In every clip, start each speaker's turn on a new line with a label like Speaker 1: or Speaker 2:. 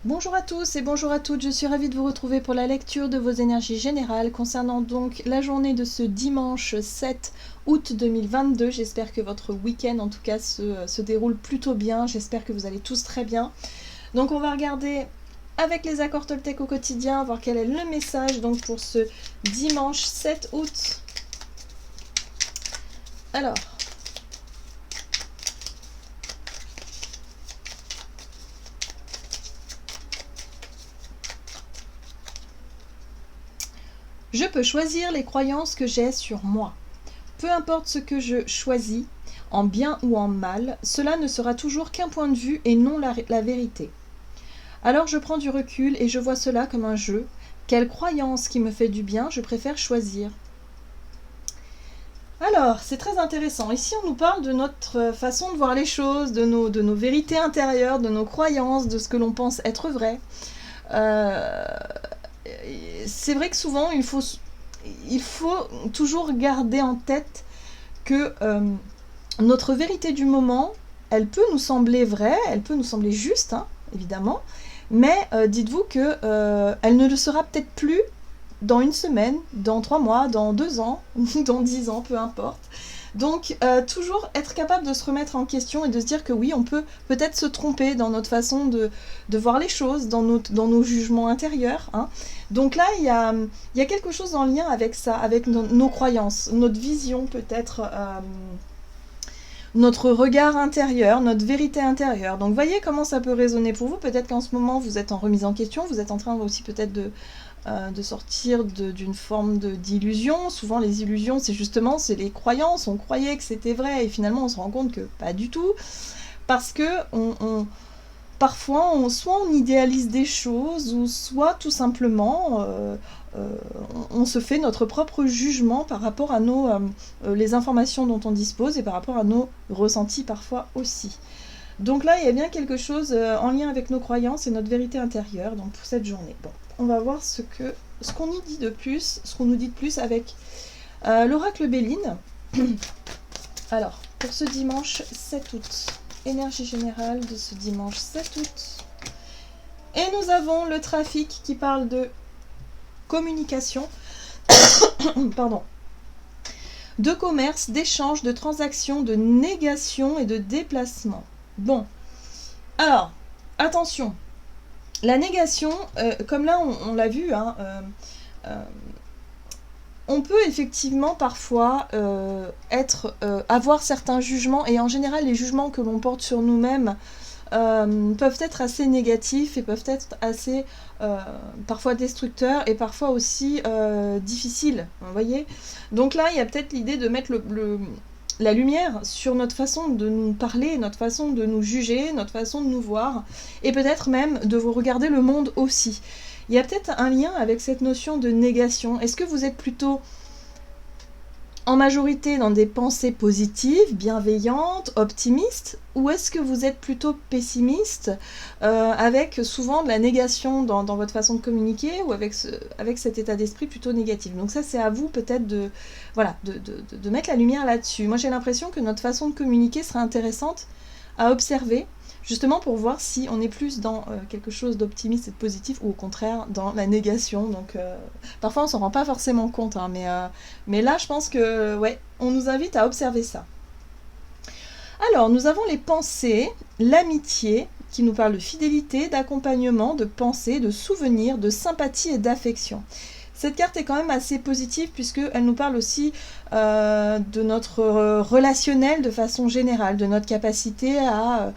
Speaker 1: Bonjour à tous et bonjour à toutes, je suis ravie de vous retrouver pour la lecture de vos énergies générales concernant donc la journée de ce dimanche 7 août 2022. J'espère que votre week-end en tout cas se déroule plutôt bien, j'espère que vous allez tous très bien. Donc on va regarder avec les accords Toltec au quotidien, voir quel est le message donc pour ce dimanche 7 août. Alors... Je peux choisir les croyances que j'ai sur moi. Peu importe ce que je choisis, en bien ou en mal, cela ne sera toujours qu'un point de vue et non la vérité. Alors je prends du recul et je vois cela comme un jeu. Quelle croyance qui me fait du bien, je préfère choisir. Alors, c'est très intéressant. Ici, on nous parle de notre façon de voir les choses, de nos vérités intérieures, de nos croyances, de ce que l'on pense être vrai. C'est vrai que souvent, il faut toujours garder en tête que notre vérité du moment, elle peut nous sembler vraie, elle peut nous sembler juste, hein, évidemment, mais dites-vous qu'elle ne le sera peut-être plus dans une semaine, dans 3 mois, dans 2 ans, dans 10 ans, peu importe. Donc, toujours être capable de se remettre en question et de se dire que oui, on peut peut-être se tromper dans notre façon de voir les choses, dans nos jugements intérieurs. Hein. Donc là, il y a quelque chose en lien avec ça, avec nos croyances, notre vision peut-être, notre regard intérieur, notre vérité intérieure. Donc voyez comment ça peut résonner pour vous. Peut-être qu'en ce moment, vous êtes en remise en question, vous êtes en train aussi peut-être de sortir d'une forme d'illusion. Souvent les illusions, c'est les croyances, on croyait que c'était vrai et finalement on se rend compte que pas du tout, parce que parfois soit on idéalise des choses, ou soit tout simplement on se fait notre propre jugement par rapport à les informations dont on dispose et par rapport à nos ressentis parfois aussi. Donc là, il y a bien quelque chose en lien avec nos croyances et notre vérité intérieure donc pour cette journée. Bon, on va voir ce qu'on nous dit de plus, avec l'oracle Béline. Alors, pour ce dimanche 7 août, énergie générale de ce dimanche 7 août. Et nous avons le trafic qui parle de communication, pardon, de commerce, d'échange, de transactions, de négation et de déplacement. Bon, alors, attention, la négation, comme là on l'a vu, hein, on peut effectivement parfois avoir certains jugements, et en général les jugements que l'on porte sur nous-mêmes peuvent être assez négatifs et peuvent être assez parfois destructeurs et parfois aussi difficiles, vous voyez. Donc là, il y a peut-être l'idée de mettre la lumière sur notre façon de nous parler, notre façon de nous juger, notre façon de nous voir, et peut-être même de vous regarder le monde aussi. Il y a peut-être un lien avec cette notion de négation. Est-ce que vous êtes plutôt en majorité dans des pensées positives, bienveillantes, optimistes, ou est-ce que vous êtes plutôt pessimiste, avec souvent de la négation dans votre façon de communiquer, ou avec cet état d'esprit plutôt négatif. Donc ça, c'est à vous peut-être de mettre la lumière là-dessus. Moi, j'ai l'impression que notre façon de communiquer serait intéressante à observer, justement pour voir si on est plus dans quelque chose d'optimiste et de positif, ou au contraire dans la négation. Donc parfois on s'en rend pas forcément compte, hein, mais là je pense que ouais, on nous invite à observer ça. Alors nous avons les pensées, l'amitié qui nous parle de fidélité, d'accompagnement, de pensée, de souvenir, de sympathie et d'affection. Cette carte est quand même assez positive puisqu'elle nous parle aussi de notre relationnel de façon générale, de notre capacité à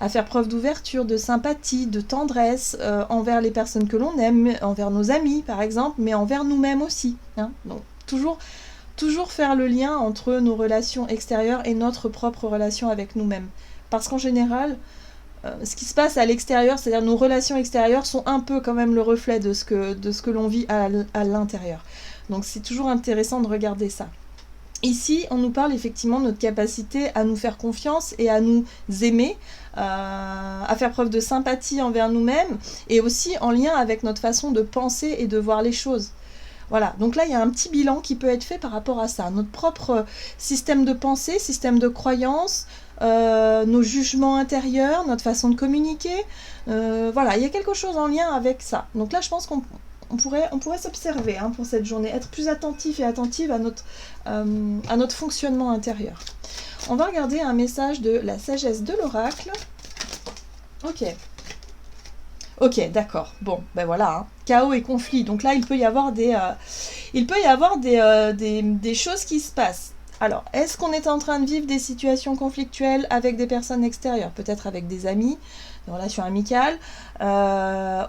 Speaker 1: faire preuve d'ouverture, de sympathie, de tendresse envers les personnes que l'on aime, envers nos amis par exemple, mais envers nous-mêmes aussi. Hein. Donc toujours faire le lien entre nos relations extérieures et notre propre relation avec nous-mêmes. Parce qu'en général, ce qui se passe à l'extérieur, c'est-à-dire nos relations extérieures, sont un peu quand même le reflet de ce que l'on vit à l'intérieur. Donc c'est toujours intéressant de regarder ça. Ici, on nous parle effectivement de notre capacité à nous faire confiance et à nous aimer, à faire preuve de sympathie envers nous-mêmes, et aussi en lien avec notre façon de penser et de voir les choses. Voilà, donc là il y a un petit bilan qui peut être fait par rapport à ça, notre propre système de pensée, système de croyance, nos jugements intérieurs, notre façon de communiquer. Voilà, il y a quelque chose en lien avec ça. Donc là, je pense qu'on pourrait s'observer hein, pour cette journée, être plus attentif et attentive à notre fonctionnement intérieur. On va regarder un message de la sagesse de l'oracle. Ok, d'accord. Bon, ben voilà, hein. Chaos et conflit. Donc là, il peut y avoir des choses qui se passent. Alors, est-ce qu'on est en train de vivre des situations conflictuelles avec des personnes extérieures? Peut-être avec des amis, des relations amicales,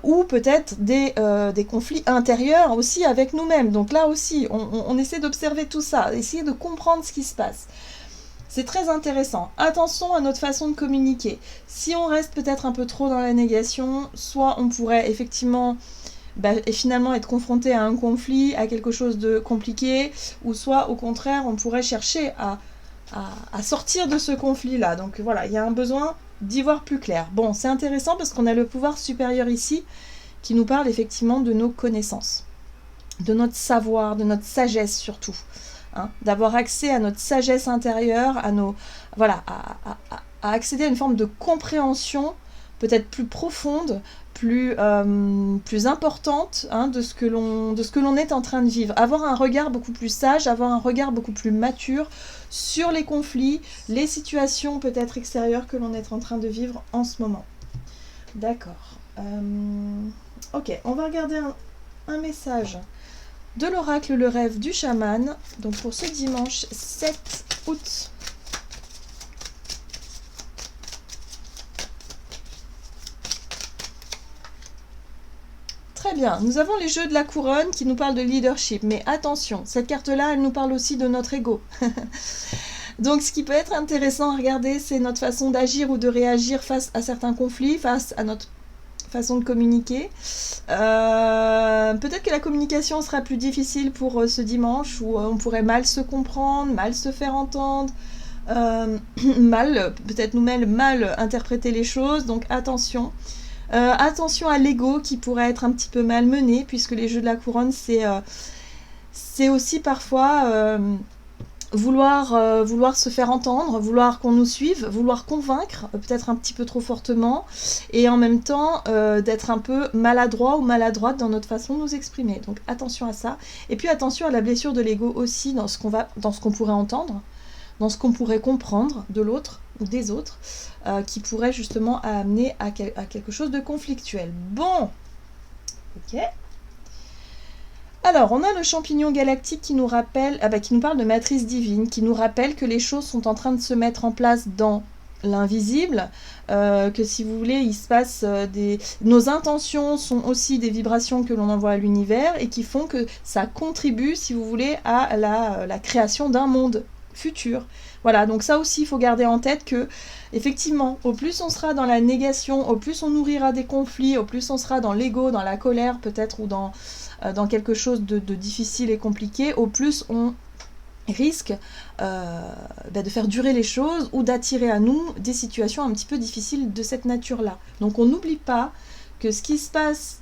Speaker 1: ou peut-être des conflits intérieurs aussi avec nous-mêmes. Donc là aussi, on essaie d'observer tout ça, essayer de comprendre ce qui se passe. C'est très intéressant. Attention à notre façon de communiquer. Si on reste peut-être un peu trop dans la négation, soit on pourrait effectivement et finalement être confronté à un conflit, à quelque chose de compliqué, ou soit au contraire on pourrait chercher à sortir de ce conflit-là. Donc voilà, il y a un besoin d'y voir plus clair. Bon, c'est intéressant parce qu'on a le pouvoir supérieur ici qui nous parle effectivement de nos connaissances, de notre savoir, de notre sagesse surtout. Hein, d'avoir accès à notre sagesse intérieure, à accéder à une forme de compréhension peut-être plus profonde, plus importante hein, de ce que l'on est en train de vivre. Avoir un regard beaucoup plus sage, avoir un regard beaucoup plus mature sur les conflits, les situations peut-être extérieures que l'on est en train de vivre en ce moment. D'accord. Ok, on va regarder un message de l'oracle Le Rêve du Chaman, donc pour ce dimanche 7 août. Très bien, nous avons les jeux de la couronne qui nous parlent de leadership, mais attention, cette carte-là, elle nous parle aussi de notre ego. Donc ce qui peut être intéressant à regarder, c'est notre façon d'agir ou de réagir face à certains conflits, face à notre façon de communiquer. Peut-être que la communication sera plus difficile pour ce dimanche, où on pourrait mal se comprendre, mal se faire entendre, peut-être nous-mêmes mal interpréter les choses, donc attention. Attention à l'ego qui pourrait être un petit peu malmené, puisque les jeux de la couronne, c'est aussi parfois vouloir se faire entendre, vouloir qu'on nous suive, vouloir convaincre, peut-être un petit peu trop fortement, et en même temps d'être un peu maladroit ou maladroite dans notre façon de nous exprimer. Donc attention à ça. Et puis attention à la blessure de l'ego aussi dans ce qu'on pourrait entendre, dans ce qu'on pourrait comprendre de l'autre ou des autres, qui pourrait justement amener à quelque chose de conflictuel. Bon, ok. Alors, on a le champignon galactique qui nous rappelle, qui nous parle de matrice divine, qui nous rappelle que les choses sont en train de se mettre en place dans l'invisible, que si vous voulez, il se passe nos intentions sont aussi des vibrations que l'on envoie à l'univers et qui font que ça contribue, si vous voulez, à la création d'un monde futur. Voilà, donc ça aussi, il faut garder en tête que, effectivement, au plus on sera dans la négation, au plus on nourrira des conflits, au plus on sera dans l'ego, dans la colère peut-être, ou dans quelque chose de difficile et compliqué, au plus on risque de faire durer les choses ou d'attirer à nous des situations un petit peu difficiles de cette nature-là. Donc on n'oublie pas que ce qui se passe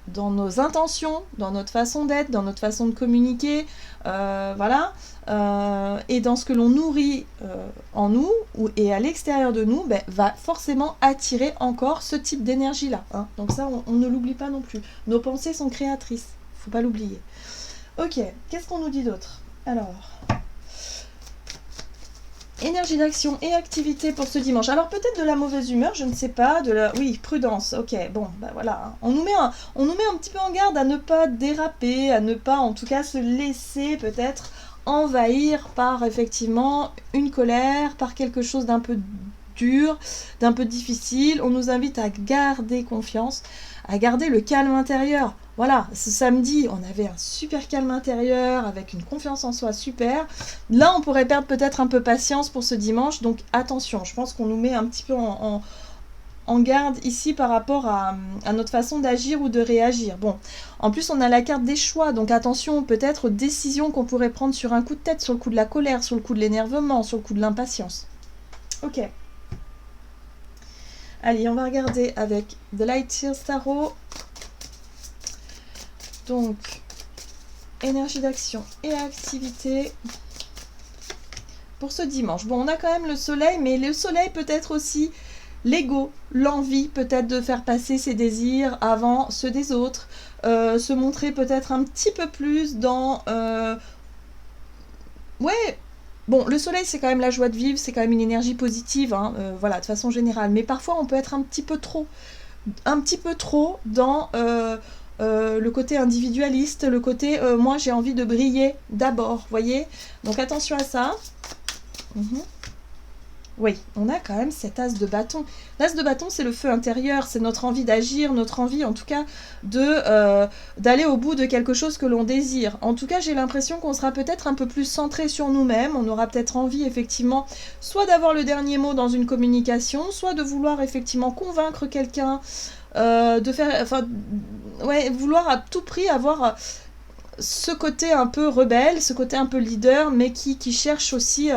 Speaker 1: dans nos intentions, dans notre façon d'être, dans notre façon de communiquer, et dans ce que l'on nourrit en nous et à l'extérieur de nous, va forcément attirer encore ce type d'énergie-là. Hein. Donc ça, on ne l'oublie pas non plus. Nos pensées sont créatrices, faut pas l'oublier. Ok, qu'est-ce qu'on nous dit d'autre? Alors, énergie d'action et activité pour ce dimanche. Alors peut-être de la mauvaise humeur, je ne sais pas, oui, prudence, ok, bon, voilà. On nous met un petit peu en garde à ne pas déraper, à ne pas en tout cas se laisser peut-être envahir par effectivement une colère, par quelque chose d'un peu dur, d'un peu difficile. On nous invite à garder confiance, à garder le calme intérieur. Voilà, ce samedi, on avait un super calme intérieur, avec une confiance en soi super. Là, on pourrait perdre peut-être un peu patience pour ce dimanche, donc attention, je pense qu'on nous met un petit peu en garde ici par rapport à notre façon d'agir ou de réagir. Bon, en plus, on a la carte des choix, donc attention peut-être aux décisions qu'on pourrait prendre sur un coup de tête, sur le coup de la colère, sur le coup de l'énervement, sur le coup de l'impatience. Ok. Allez, on va regarder avec The Light Years Tarot. Donc, énergie d'action et activité pour ce dimanche. Bon, on a quand même le soleil, mais le soleil peut être aussi l'ego, l'envie peut-être de faire passer ses désirs avant ceux des autres, se montrer peut-être un petit peu plus dans... Ouais, bon, le soleil c'est quand même la joie de vivre, c'est quand même une énergie positive, hein, voilà, de façon générale. Mais parfois on peut être un petit peu trop dans le côté individualiste, le côté moi j'ai envie de briller d'abord, voyez. Donc attention à ça. Mhm. Oui, on a quand même cet as de bâton. L'as de bâton, c'est le feu intérieur, c'est notre envie d'agir, notre envie en tout cas d'aller au bout de quelque chose que l'on désire. En tout cas, j'ai l'impression qu'on sera peut-être un peu plus centré sur nous-mêmes, on aura peut-être envie effectivement soit d'avoir le dernier mot dans une communication, soit de vouloir effectivement convaincre quelqu'un, de faire, enfin, ouais, vouloir à tout prix avoir ce côté un peu rebelle, ce côté un peu leader, mais qui cherche aussi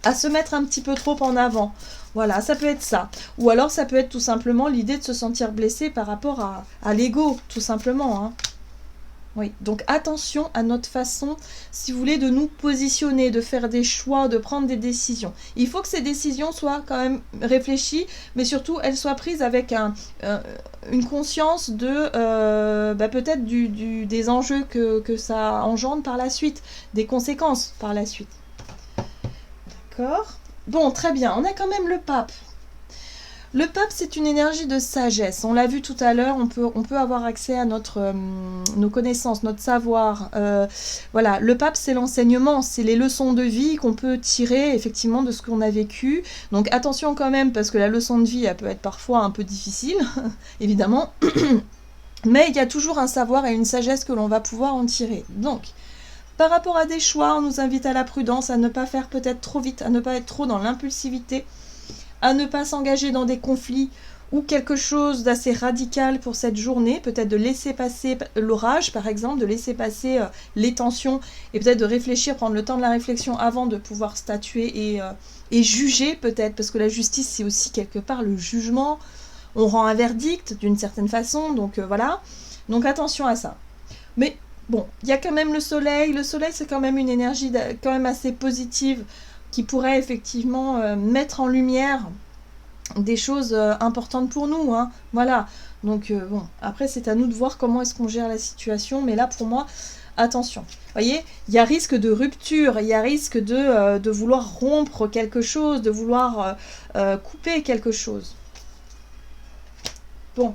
Speaker 1: à se mettre un petit peu trop en avant. Voilà, ça peut être ça. Ou alors ça peut être tout simplement l'idée de se sentir blessé par rapport à l'ego, tout simplement. Hein. Oui, donc attention à notre façon, si vous voulez, de nous positionner, de faire des choix, de prendre des décisions. Il faut que ces décisions soient quand même réfléchies, mais surtout elles soient prises avec une conscience de peut-être des enjeux que ça engendre par la suite, des conséquences par la suite. D'accord. Bon, très bien, on a quand même le pape. Le pape, c'est une énergie de sagesse. On l'a vu tout à l'heure, on peut avoir accès à nos connaissances, notre savoir. Voilà, le pape, c'est l'enseignement, c'est les leçons de vie qu'on peut tirer effectivement de ce qu'on a vécu. Donc attention quand même, parce que la leçon de vie, elle peut être parfois un peu difficile, évidemment. Mais il y a toujours un savoir et une sagesse que l'on va pouvoir en tirer. Donc, par rapport à des choix, on nous invite à la prudence, à ne pas faire peut-être trop vite, à ne pas être trop dans l'impulsivité, à ne pas s'engager dans des conflits ou quelque chose d'assez radical pour cette journée, peut-être de laisser passer l'orage par exemple, de laisser passer les tensions et peut-être de réfléchir, prendre le temps de la réflexion avant de pouvoir statuer et juger peut-être, parce que la justice c'est aussi quelque part le jugement, on rend un verdict d'une certaine façon, donc voilà, donc attention à ça. Mais bon, il y a quand même le soleil c'est quand même une énergie quand même assez positive qui pourrait effectivement mettre en lumière des choses importantes pour nous, hein. Voilà, donc bon, après c'est à nous de voir comment est-ce qu'on gère la situation, mais là pour moi, attention, vous voyez, il y a risque de rupture, il y a risque de vouloir rompre quelque chose, de vouloir couper quelque chose. Bon.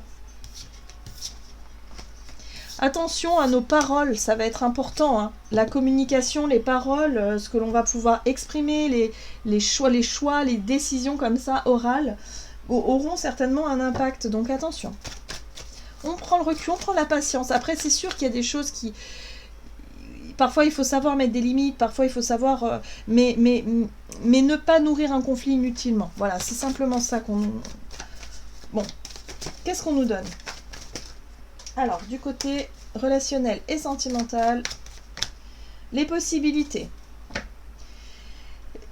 Speaker 1: Attention à nos paroles, ça va être important. Hein. La communication, les paroles, ce que l'on va pouvoir exprimer, les choix, les décisions comme ça, orales, auront certainement un impact. Donc attention. On prend le recul, on prend la patience. Après, c'est sûr qu'il y a des choses qui... Parfois, il faut savoir mettre des limites, parfois, il faut savoir... mais ne pas nourrir un conflit inutilement. Voilà, c'est simplement ça qu'on... Bon, qu'est-ce qu'on nous donne ? Alors, du côté relationnel et sentimental, les possibilités.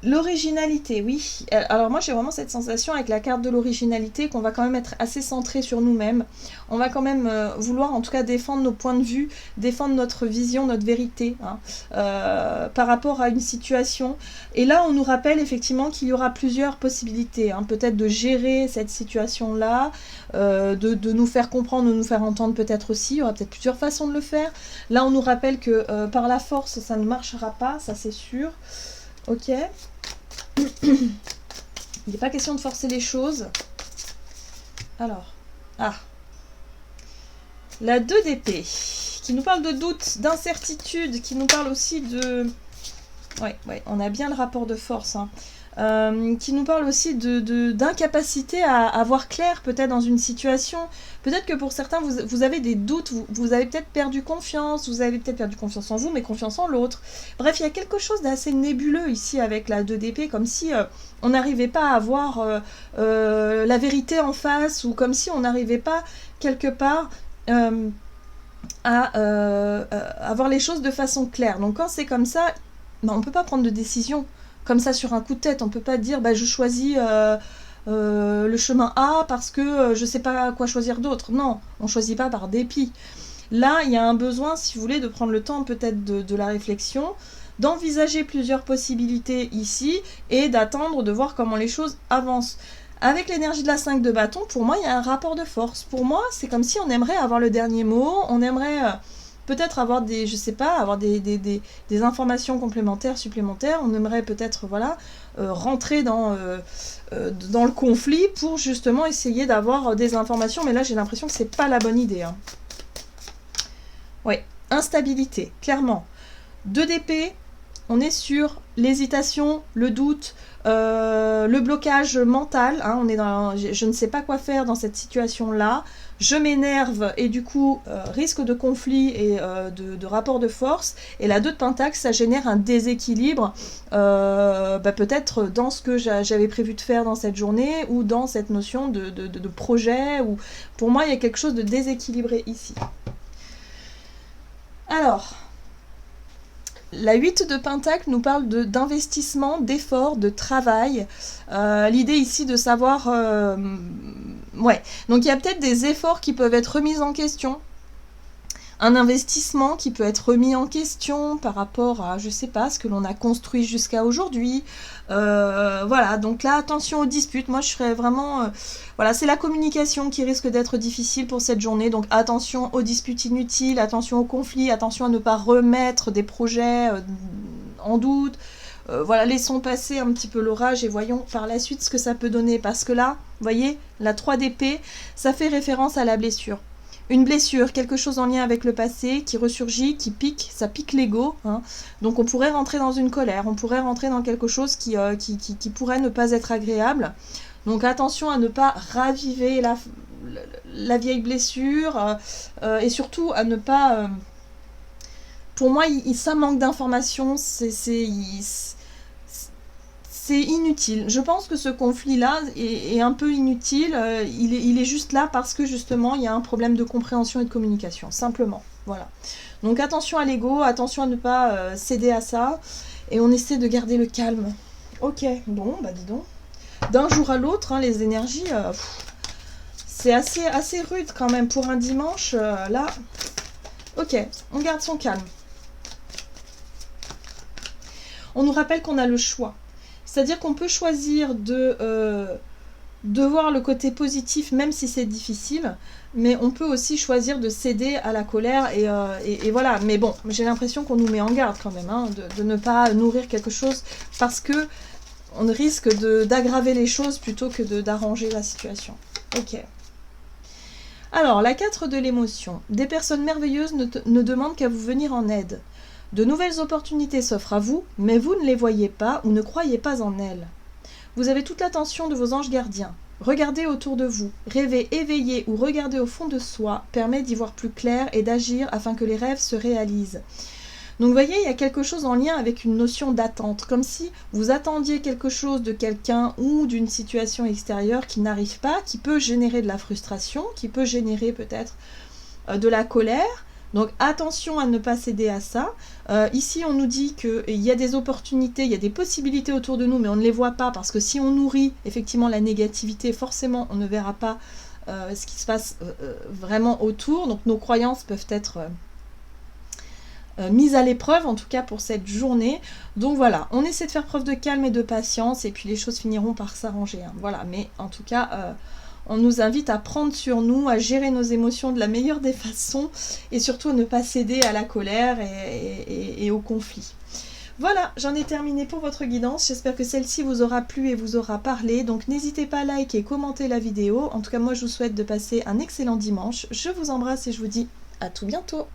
Speaker 1: L'originalité, oui. Alors moi, j'ai vraiment cette sensation avec la carte de l'originalité qu'on va quand même être assez centré sur nous-mêmes. On va quand même vouloir, en tout cas, défendre nos points de vue, défendre notre vision, notre vérité, hein, par rapport à une situation. Et là, on nous rappelle effectivement qu'il y aura plusieurs possibilités. Hein, peut-être de gérer cette situation-là, de nous faire comprendre, de nous faire entendre peut-être aussi. Il y aura peut-être plusieurs façons de le faire. Là, on nous rappelle que par la force, ça ne marchera pas, ça c'est sûr. Ok. Il n'est pas question de forcer les choses. Alors. Ah. La 2 d'épée. Qui nous parle de doute, d'incertitude. Qui nous parle aussi de... Ouais, on a bien le rapport de force. Hein. Qui nous parle aussi d'incapacité à voir clair peut-être dans une situation. Peut-être que pour certains, vous avez des doutes, vous avez peut-être perdu confiance, vous avez peut-être perdu confiance en vous, mais confiance en l'autre. Bref, il y a quelque chose d'assez nébuleux ici avec la 2 d'épée, comme si on n'arrivait pas à voir la vérité en face, ou comme si on n'arrivait pas quelque part à voir les choses de façon claire. Donc quand c'est comme ça, on ne peut pas prendre de décision. Comme ça sur un coup de tête, on peut pas dire je choisis le chemin A parce que je sais pas quoi choisir d'autre. Non, on choisit pas par dépit. Là, il y a un besoin, si vous voulez, de prendre le temps peut-être de la réflexion, d'envisager plusieurs possibilités ici et d'attendre de voir comment les choses avancent. Avec l'énergie de la 5 de bâton, pour moi, il y a un rapport de force. Pour moi, c'est comme si on aimerait avoir le dernier mot, on aimerait peut-être avoir des, je sais pas, avoir des informations complémentaires, supplémentaires, on aimerait peut-être, voilà, rentrer dans le conflit pour justement essayer d'avoir des informations, mais là, j'ai l'impression que c'est pas la bonne idée. Hein. Ouais, instabilité, clairement. 2 d'épée, on est sur l'hésitation, le doute, le blocage mental, hein, on est dans, je ne sais pas quoi faire dans cette situation-là, je m'énerve et du coup risque de conflit et de rapport de force, et la 2 de pentacle, ça génère un déséquilibre, peut-être dans ce que j'avais prévu de faire dans cette journée, ou dans cette notion de projet, ou pour moi il y a quelque chose de déséquilibré ici. Alors, la 8 de pentacle nous parle d'investissement, d'effort, de travail. L'idée ici de savoir... ouais, donc il y a peut-être des efforts qui peuvent être remis en question. Un investissement qui peut être remis en question par rapport à, je sais pas, ce que l'on a construit jusqu'à aujourd'hui. Voilà, donc là, attention aux disputes. Moi, je serais vraiment... voilà, c'est la communication qui risque d'être difficile pour cette journée. Donc, attention aux disputes inutiles, attention aux conflits, attention à ne pas remettre des projets en doute. Voilà, laissons passer un petit peu l'orage et voyons par la suite ce que ça peut donner. Parce que là, vous voyez, la 3 d'épée, ça fait référence à la blessure. Une blessure, quelque chose en lien avec le passé, qui ressurgit, qui pique, ça pique l'ego. Hein. Donc on pourrait rentrer dans une colère, on pourrait rentrer dans quelque chose qui pourrait ne pas être agréable. Donc attention à ne pas raviver la vieille blessure, et surtout à ne pas... pour moi, ça manque d'informations, c'est inutile. Je pense que ce conflit-là est un peu inutile. Il est juste là parce que justement, il y a un problème de compréhension et de communication, simplement. Voilà. Donc attention à l'ego, attention à ne pas céder à ça. Et on essaie de garder le calme. Ok, bon, bah dis donc. D'un jour à l'autre, hein, les énergies, c'est assez rude quand même pour un dimanche. Là, ok, on garde son calme. On nous rappelle qu'on a le choix. C'est-à-dire qu'on peut choisir de voir le côté positif, même si c'est difficile, mais on peut aussi choisir de céder à la colère, et voilà. Mais bon, j'ai l'impression qu'on nous met en garde quand même, hein, de ne pas nourrir quelque chose, parce que on risque d'aggraver les choses plutôt que d'arranger la situation. Ok. Alors, la 4 de l'émotion. Des personnes merveilleuses ne demandent qu'à vous venir en aide. De nouvelles opportunités s'offrent à vous, mais vous ne les voyez pas ou ne croyez pas en elles. Vous avez toute l'attention de vos anges gardiens. Regardez autour de vous, rêver éveillé ou regarder au fond de soi permet d'y voir plus clair et d'agir afin que les rêves se réalisent. Donc vous voyez, il y a quelque chose en lien avec une notion d'attente, comme si vous attendiez quelque chose de quelqu'un ou d'une situation extérieure qui n'arrive pas, qui peut générer de la frustration, qui peut générer peut-être de la colère. Donc attention à ne pas céder à ça. Ici on nous dit qu'il y a des opportunités, il y a des possibilités autour de nous, mais on ne les voit pas parce que si on nourrit effectivement la négativité, forcément on ne verra pas ce qui se passe vraiment autour. Donc nos croyances peuvent être mises à l'épreuve, en tout cas pour cette journée. Donc voilà, on essaie de faire preuve de calme et de patience, et puis les choses finiront par s'arranger. Hein. Voilà, mais en tout cas... on nous invite à prendre sur nous, à gérer nos émotions de la meilleure des façons, et surtout à ne pas céder à la colère et au conflit. Voilà, j'en ai terminé pour votre guidance. J'espère que celle-ci vous aura plu et vous aura parlé. Donc n'hésitez pas à liker et commenter la vidéo. En tout cas, moi je vous souhaite de passer un excellent dimanche. Je vous embrasse et je vous dis à tout bientôt.